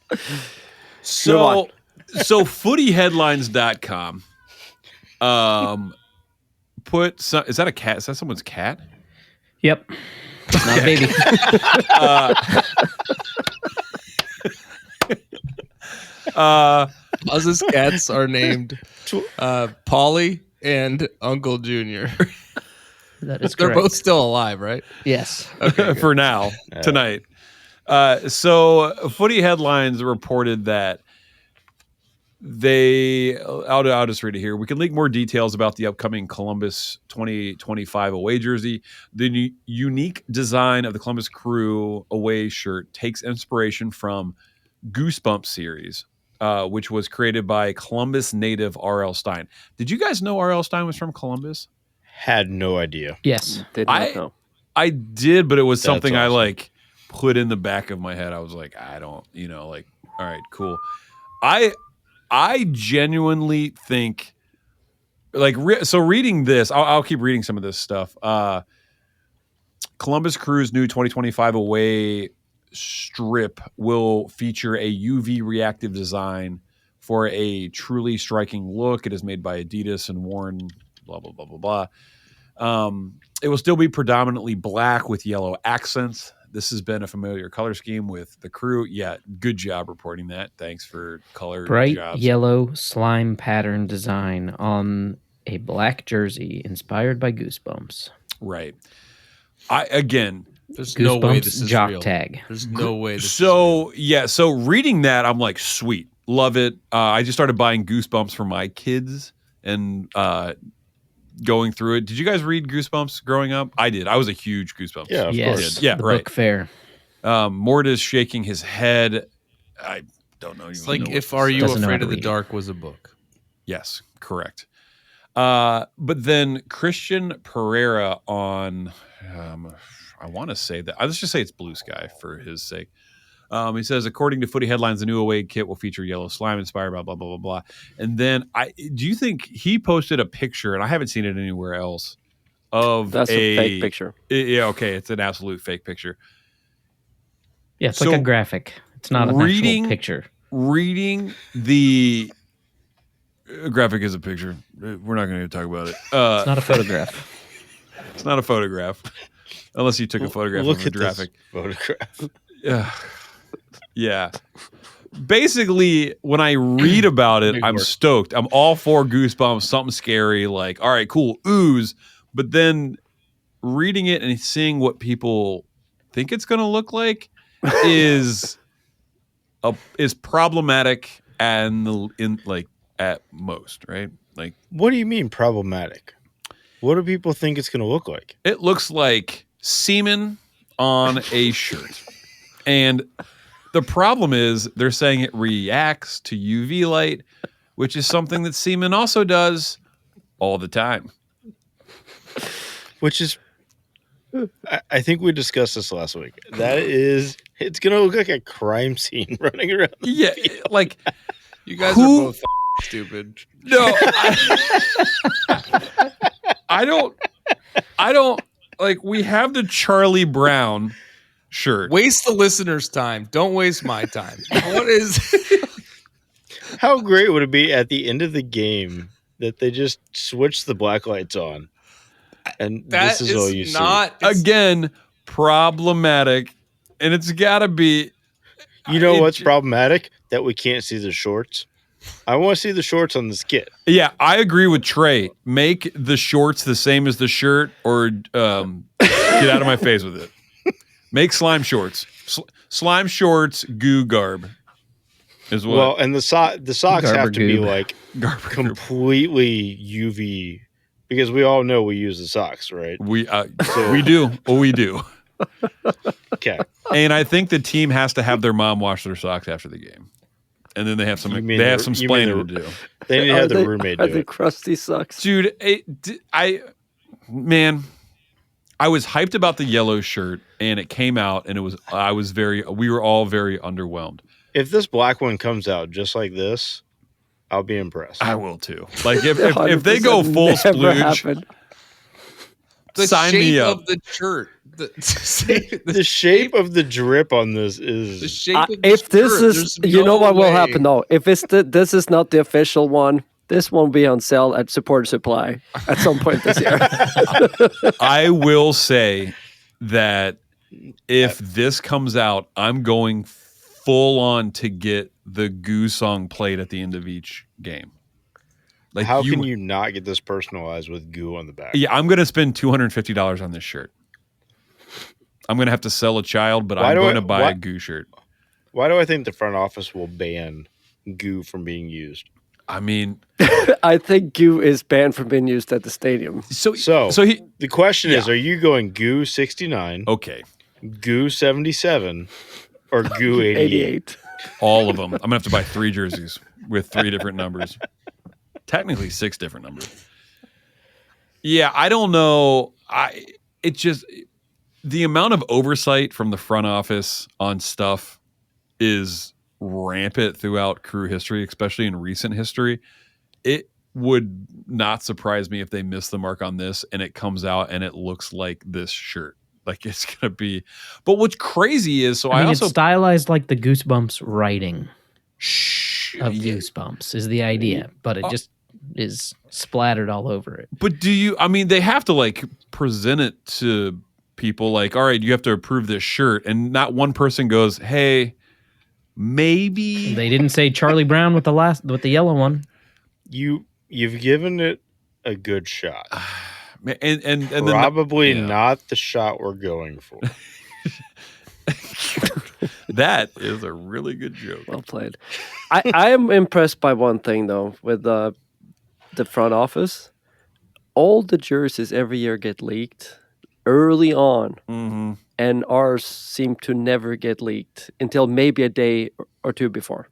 So footyheadlines.com is that a cat? Is that someone's cat? Yep. Not a baby. Buzz's cats are named Polly and Uncle Junior. That is They're correct. both still alive, right? Yes. Okay, For now, tonight. So Footy Headlines reported that I'll just read it here. We can leak more details about the upcoming Columbus 2025 away jersey. The unique design of the Columbus Crew away shirt takes inspiration from Goosebumps series, which was created by Columbus native R.L. Stein. Did you guys know R.L. Stein was from Columbus? Had no idea. Yes. Did not know. I did, but it was That's something I awesome. put in the back of my head. I was like, I don't, all right, cool. I genuinely think, so reading this, I'll keep reading some of this stuff. Columbus Crew's new 2025 away strip will feature a UV reactive design for a truly striking look. It is made by Adidas and worn blah, blah, blah, blah, blah. It will still be predominantly black with yellow accents. This has been a familiar color scheme with the Crew. Yeah, good job reporting that. Thanks for color Bright jobs. yellow slime pattern design on a black jersey inspired by Goosebumps. Right. There's no way this is jock real. tag. There's no way this is So reading that, I'm like, sweet, love it. I just started buying Goosebumps for my kids and going through it. Did you guys read Goosebumps growing up? I did. I was a huge Goosebumps. Yeah, of Yes. course. Yeah, the right. book fair. Mort is shaking his head. I don't know. It's like if Are You Doesn't know how Afraid to of the read. Dark was a book. Yes, correct. But then Christian Pereira on, I want to say that. Let's just say it's Blue Sky for his sake. He says, according to Footy Headlines, the new away kit will feature yellow slime inspired, blah, blah, blah, blah, blah. And then do you think he posted a picture, and I haven't seen it anywhere else, of That's a fake picture. Yeah, okay. It's an absolute fake picture. Yeah, it's like a graphic. It's not an actual picture. Reading the graphic is a picture. We're not going to talk about it. It's not a photograph. It's not a photograph. Unless you took a photograph of a graphic. Photograph. Yeah. Basically, when I read about it, I'm stoked. I'm all for Goosebumps, something scary, like, all right, cool, ooze. But then reading it and seeing what people think it's going to look like is problematic and at most, right? Like, what do you mean problematic? What do people think it's going to look like? It looks like semen on a shirt. And the problem is they're saying it reacts to UV light, which is something that semen also does all the time. Which is, I think we discussed this last week. It's going to look like a crime scene running around. Yeah, like you guys are both stupid. No, I don't. Like, we have the Charlie Brown shirt. Waste the listeners' time. Don't waste my time. What is? How great would it be at the end of the game that they just switch the black lights on, and this is all you see? Again, problematic, and it's got to be. You know what's problematic? That we can't see the shorts. I want to see the shorts on this kit. Yeah, I agree with Trey. Make the shorts the same as the shirt, or get out of my face with it. Make slime shorts. Slime shorts, goo garb. Is what. Well, and the socks have to be like Garber completely UV, because we all know we use the socks, right? We do. Oh, we do. Okay. And I think the team has to have their mom wash their socks after the game. And then they have some splaining to do. They need to have the roommate do it. Crusty socks. Dude, I was hyped about the yellow shirt, and it came out, and we were all very underwhelmed. If this black one comes out just like this, I'll be impressed. I will too. Like if they go full splooge, the sign shape me up. of the shirt. The shape of the drip on this is the shape of the if this shirt, is, you know what will happen though. If this is not the official one, this won't be on sale at Support Supply at some point this year. I will say that if this comes out, I'm going full on to get the Goo song played at the end of each game. Like, how can you not get this personalized with goo on the back? Yeah, I'm going to spend $250 on this shirt. I'm going to have to sell a child, but I'm going to buy a Goo shirt. Why do I think the front office will ban goo from being used? I mean, I think goo is banned from being used at the stadium. So the question is, are you going goo 69? Okay. Goo 77 or goo 88? All of them. I'm going to have to buy 3 jerseys with 3 different numbers. Technically 6 different numbers. Yeah, I don't know. The amount of oversight from the front office on stuff is rampant throughout Crew history, especially in recent history. It would not surprise me if they miss the mark on this and it comes out and it looks like this shirt. Like, it's going to be. But what's crazy is, I also it's stylized like the Goosebumps writing of Goosebumps is the idea, but it just is splattered all over it. But they have to like present it to people like, all right, you have to approve this shirt, and not one person goes, hey, maybe they didn't say Charlie Brown with the yellow one. You've given it a good shot. And probably not the shot we're going for. That is a really good joke. Well played. I am impressed by one thing though with the front office. All the jerseys every year get leaked early on, and ours seem to never get leaked until maybe a day or two before.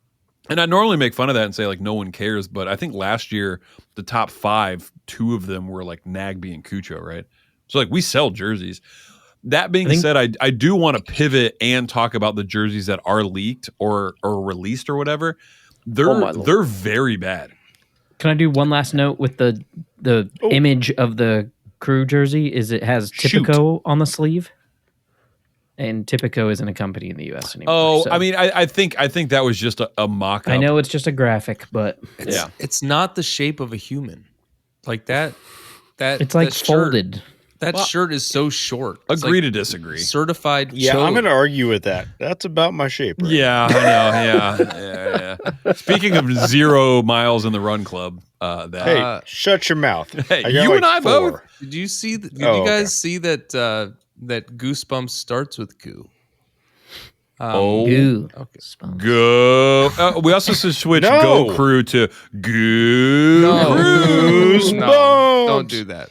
And I normally make fun of that and say like no one cares, but I think last year the top 5, 2 of them were like Nagby and Cucho, right? So like we sell jerseys. That being said, I do want to pivot and talk about the jerseys that are leaked or released or whatever. They're very bad. Can I do one last note with the image of the Crew jersey? Is it has Tipico on the sleeve? And Tipico isn't a company in the U.S. anymore. Oh, so. I mean, I think that was just a mock-up. I know it's just a graphic, but it's not the shape of a human. Like that it's like folded. That shirt is so short. It's Agree to disagree. Certified. Yeah, I'm going to argue with that. That's about my shape. Right? Yeah, I know. Yeah. Speaking of 0 miles in the run club, hey, shut your mouth. Hey, you and I both. Did you see? Did you guys see that? That Goosebumps starts with goo. Goo. Okay. Go. We also should switch Go Crew to Goo. Goosebumps. No, don't do that.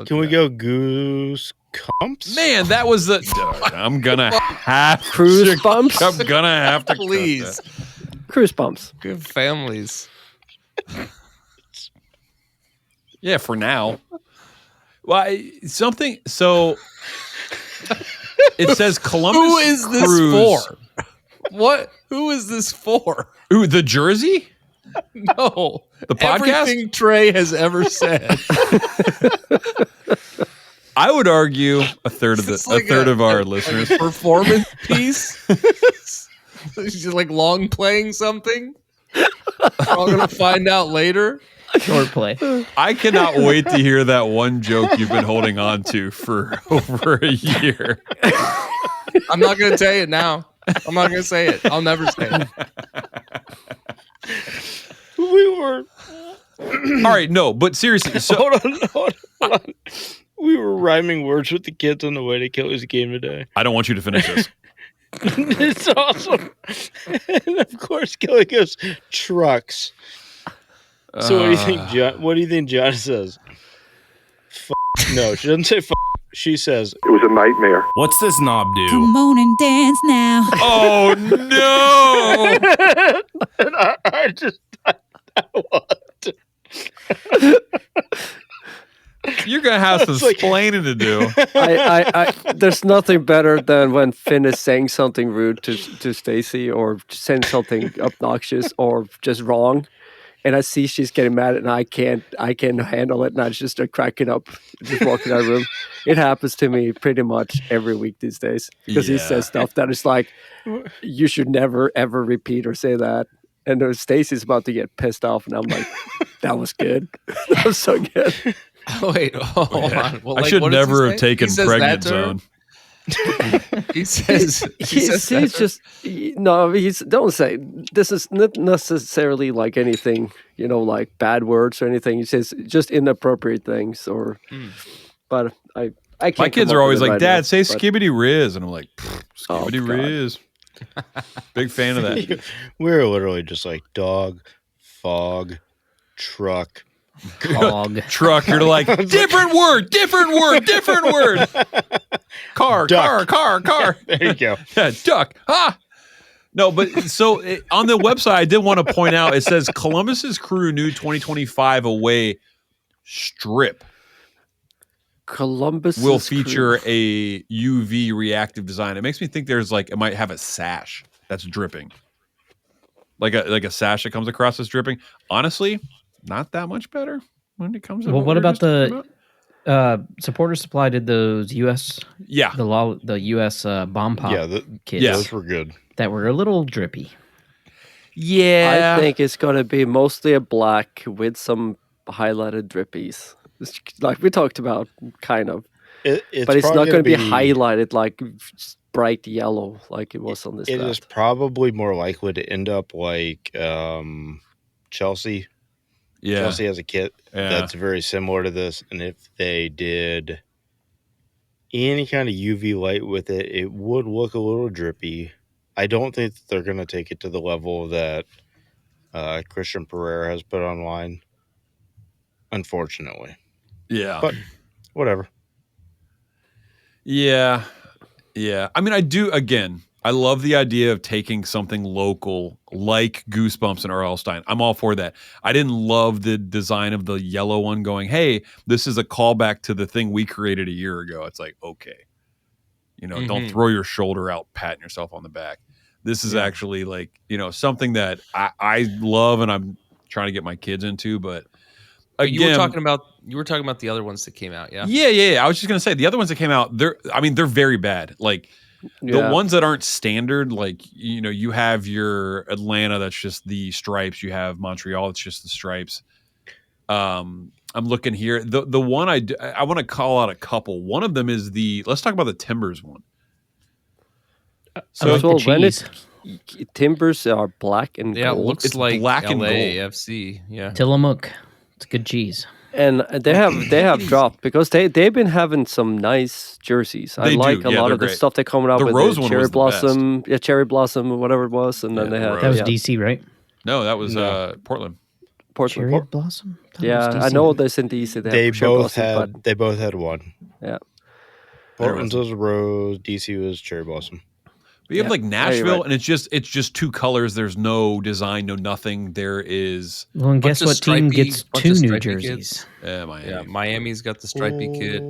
Can we go Goose Cumps? Man, that was the. I'm gonna have Crewsbumps. I'm gonna have to. Please. Crewsbumps. Good families. Yeah, for now. Well, something. So it says Columbus. Who is this Crews. for? What? Who is this for? Ooh, the jersey? No. The podcast? Everything Trey has ever said. I would argue a third of our listeners. Performance piece. She's like long playing something. We're all gonna find out later. Short play. I cannot wait to hear that one joke you've been holding on to for over a year. I'm not gonna say it now. I'm not gonna say it. I'll never say it. We were. All right, no, but seriously. So Hold on. We were rhyming words with the kids on the way to Kelly's game today. I don't want you to finish this. It's awesome. And of course, Kelly goes, trucks. So what do you think, John? What do you think John says? No, she doesn't say f. She says it was a nightmare. What's this knob do? Come on and dance now. Oh no! and I want to. You're gonna have some explaining to do. I there's nothing better than when Finn is saying something rude to Stacy or saying something obnoxious or just wrong, and I see she's getting mad and I can't handle it, and I just start cracking up, just walking out of the room. It happens to me pretty much every week these days because he says stuff that is like, you should never ever repeat or say that. And Stacy's about to get pissed off, and I'm like, that was good. That was so good. Wait, hold on. Well, I should never have taken Pregnant Zone. He says he's just don't say this is not necessarily like anything, like bad words or anything. He says just inappropriate things but I can't. My kids are always like, Dad, say skibbity riz, and I'm like, skibbity riz. Big fan of that. We're literally just like dog, fog, truck, Cog. Truck. You're like, different word. Car. There you go. Yeah, duck. No, but so on the website, I did want to point out, it says Columbus's Crew new 2025 away strip. Columbus will feature a UV reactive design. It makes me think it might have a sash that's dripping. Like a sash that comes across as dripping. Honestly, not that much better when it comes to what about the Supporter Supply did those US the US bomb pop kits. Those were good. That were a little drippy. Yeah. I think it's gonna be mostly a black with some highlighted drippies. Like we talked about, kind of. But it's not going to be highlighted like bright yellow like it was on this. It is probably more likely to end up like Chelsea. Yeah. Chelsea has a kit that's very similar to this. And if they did any kind of UV light with it, it would look a little drippy. I don't think that they're going to take it to the level that Christian Pereira has put online, unfortunately. Yeah. But whatever. Yeah. I mean, I do, again, I love the idea of taking something local like Goosebumps and R.L. Stine. I'm all for that. I didn't love the design of the yellow one going, hey, this is a callback to the thing we created a year ago. It's like, okay. Don't throw your shoulder out patting yourself on the back. This is actually like, something that I love and I'm trying to get my kids into. But again, you were talking about the other ones that came out, yeah? Yeah. I was just going to say the other ones that came out, they're very bad. Like, the ones that aren't standard, like, you have your Atlanta, that's just the stripes. You have Montreal, it's just the stripes. I'm looking here. The one I want to call out a couple. One of them is let's talk about the Timbers one. So like when Timbers are black and gold. Gold. Looks it's like black and gold. LAFC, yeah. Tillamook. It's good cheese. And they have dropped because they've been having some nice jerseys. I like a lot of the stuff they're coming out with. The Rose one Cherry was Blossom, Cherry Blossom, or whatever it was, and then they had that was DC, right? No, that was Portland. Cherry Blossom. Yeah, I know there's in DC. They both had one. Yeah, Portland was Rose, DC was Cherry Blossom. But you have like Nashville, and it's just two colors. There's no design, no nothing. There is. Well, and guess what team gets two new jerseys? Miami. Yeah, Miami's got the stripy kid.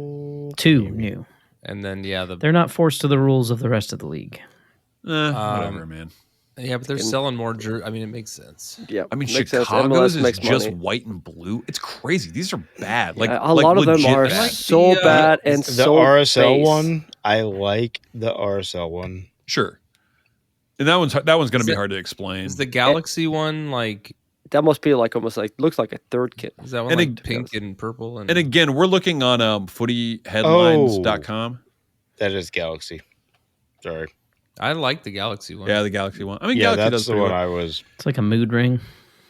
Two new. And then they're not forced to the rules of the rest of the league. Whatever, man. Yeah, but they're selling more jerseys. I mean, it makes sense. Yeah, I mean, Chicago's is just white and blue. It's crazy. These are bad. Like a lot of them are so bad and the so RSL base. one. I like the RSL one. Sure. And that one's going to be hard to explain. Is the Galaxy one like that? Must be like almost like looks like a third kit. Is that one like pink and purple? And again, we're looking on footyheadlines.com. That is Galaxy. Sorry. I like the Galaxy one. Yeah, the Galaxy one. I mean, yeah, Galaxy that's does the one I was. It's like a mood ring.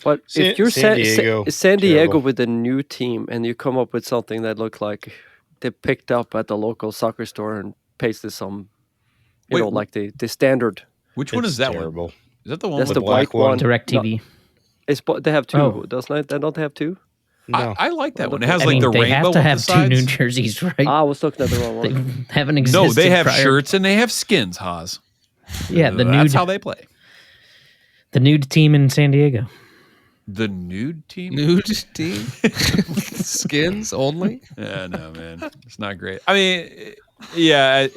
But if you're San Diego terrible. with a new team and you come up with something that looks like they picked up at the local soccer store and pasted some, like the standard. Which one is that terrible. one? Is that the one That's with the white one? DirecTV. No, they have two, doesn't they? Don't they have two? No. I like that one. It has like the they rainbow. have to have the two new sides. jerseys, right? I was looking at the wrong one. They haven't existed. No, they have prior. shirts and they have skins, Haas. Yeah, that's how they play. The nude team in San Diego. The nude team? Nude team? Skins only? Yeah, no, man. It's not great. I mean, yeah,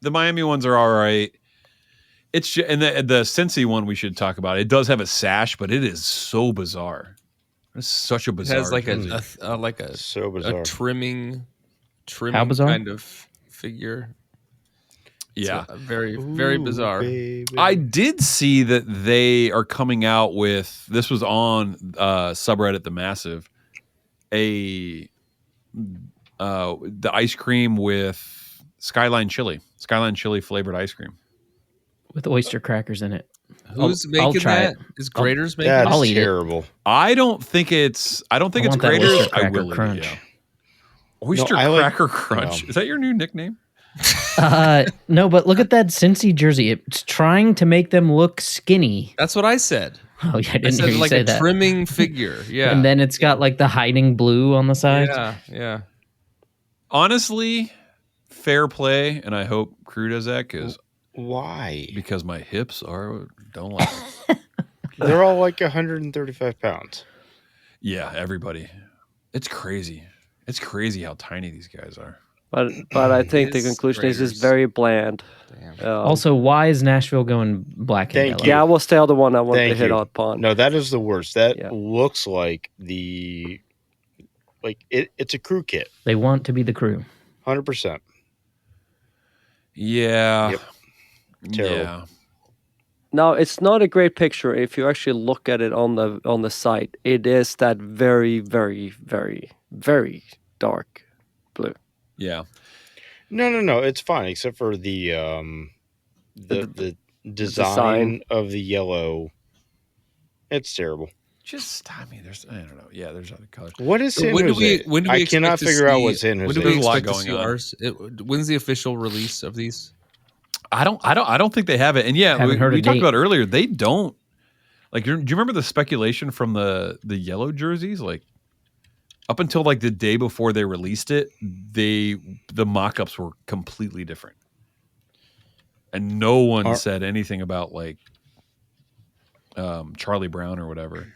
the Miami ones are all right. It's and the Cincy one we should talk about. It does have a sash, but it is so bizarre. It's such a bizarre. It has like a so bizarre. A trimming How bizarre? kind of figure. Yeah, very very bizarre. Baby. I did see that they are coming out with, this was on subreddit The Massive, the ice cream with Skyline chili flavored ice cream With oyster crackers in it. Who's I'll making try that? it. Is Graders making That's that? I'll eat it. terrible. I don't think it's want that Graders. oyster I cracker will crunch. eat it, yeah. Oyster I like- cracker crunch. no. Is that your new nickname? No, but look at that Cincy jersey. It's trying to make them look skinny. That's what I said. Oh yeah, I I didn't hear said you like say a that. trimming figure. Yeah. And then it's got like the hiding blue on the side. Yeah. Honestly, fair play, and I hope Crew does that Why? because my hips don't like it. They're all like 135 pounds. Yeah, everybody. It's crazy. It's crazy how tiny these guys are. But I think the It is conclusion is Raiders. it's very bland. Also, why is Nashville going black and Thank yellow? you. Yeah, we'll stay on the one I wanted to Thank hit you. upon. No, that is the worst. That Yeah. looks like it's a crew kit. They want to be the Crew. 100%. Yeah. Yep. Terrible. Yeah. Now, it's not a great picture if you actually look at it on the site. It is that very, very, very, very dark blue. Yeah. No. It's fine except for the design of the yellow. It's terrible. I mean, I don't know. Yeah, there's other colors. What is San When do Jose? we I cannot expect to figure out see- what's San When Jose. do we There's a lot expect to going see on. ours? When's the official release of these? I don't think they have it. And yeah, Haven't heard we a talked date. about earlier. They don't like. Do you remember the speculation from the yellow jerseys? Like up until like the day before they released it, the mock-ups were completely different. And no one said anything about like Charlie Brown or whatever.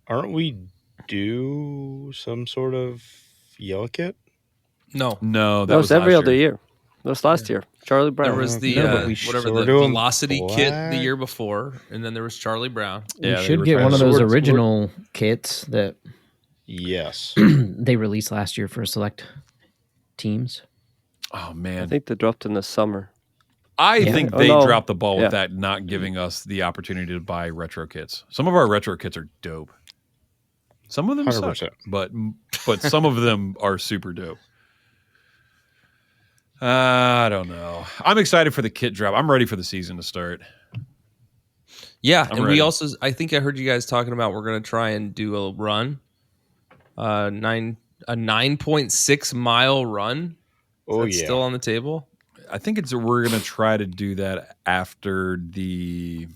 Aren't we due some sort of yellow kit? No, that was every last other year. year. That was last year. Charlie Brown. there was the whatever we're the doing Velocity kit the black. year before, and then there was Charlie Brown. We Yeah, they should were get trying one of to- those We're- original kits that Yes. they released last year for select teams. Oh I man, think they dropped in the summer. I Yeah. think Oh, they no. dropped the ball Yeah. with that, not giving us the opportunity to buy retro kits. Some of our retro kits are dope. Some of them suck, 100%. but some of them are super dope. I don't know. I'm excited for the kit drop. I'm ready for the season to start. Yeah, I'm and ready. we also, I think I heard you guys talking about we're going to try and do a run, a 9.6 mile run. Oh, That's yeah. still on the table. I think we're gonna try to do that after the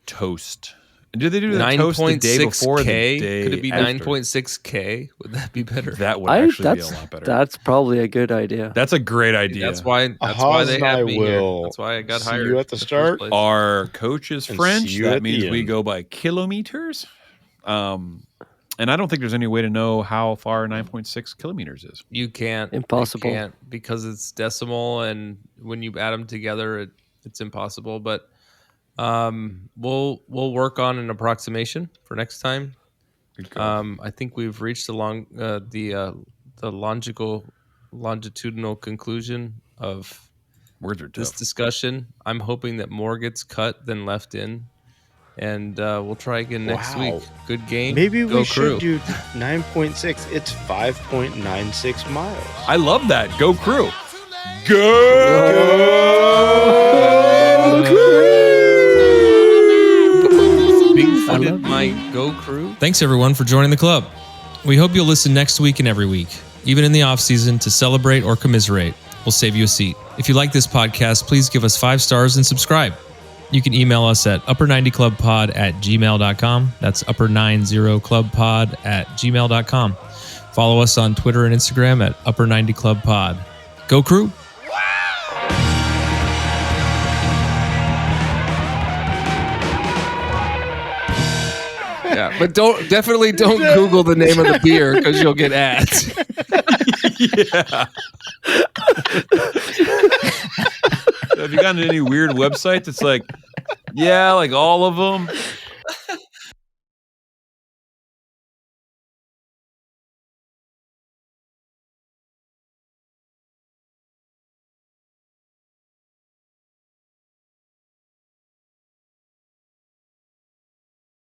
toast. And do they do the toast the day before or the 9.6K? day Could it be after? 9.6K? Would that be better? That would actually be a that's lot better. that's probably a good idea. That's a great idea. That's why they Haz and I have me here. will That's why I got see hired. you at the in first start. place. Our coach is And French. see you That at the means we end. go by kilometers. And I don't think there's any way to know how far 9.6 kilometers is. You can't. Impossible. You can't because it's decimal, and when you add them together, it's impossible. But we'll work on an approximation for next time. I think we've reached the longitudinal conclusion of Words are this tough. discussion. I'm hoping that more gets cut than left in, and we'll try again next Wow. week. Good game. Maybe Go we Crew. should do 9.6. It's 5.96 miles. I love that. Go Crew. Big-footed my Go Crew. Thanks everyone for joining the club. We hope you'll listen next week and every week, even in the off season, to celebrate or commiserate. We'll save you a seat. If you like this podcast, please give us 5 stars and subscribe. You can email us at upper90clubpod@gmail.com. That's upper90clubpod@gmail.com. Follow us on Twitter and Instagram at upper90clubpod. Go Crew! Yeah, but definitely don't Google the name of the beer because you'll get ads. Yeah. Have you gotten any weird websites? It's like, yeah, like all of them.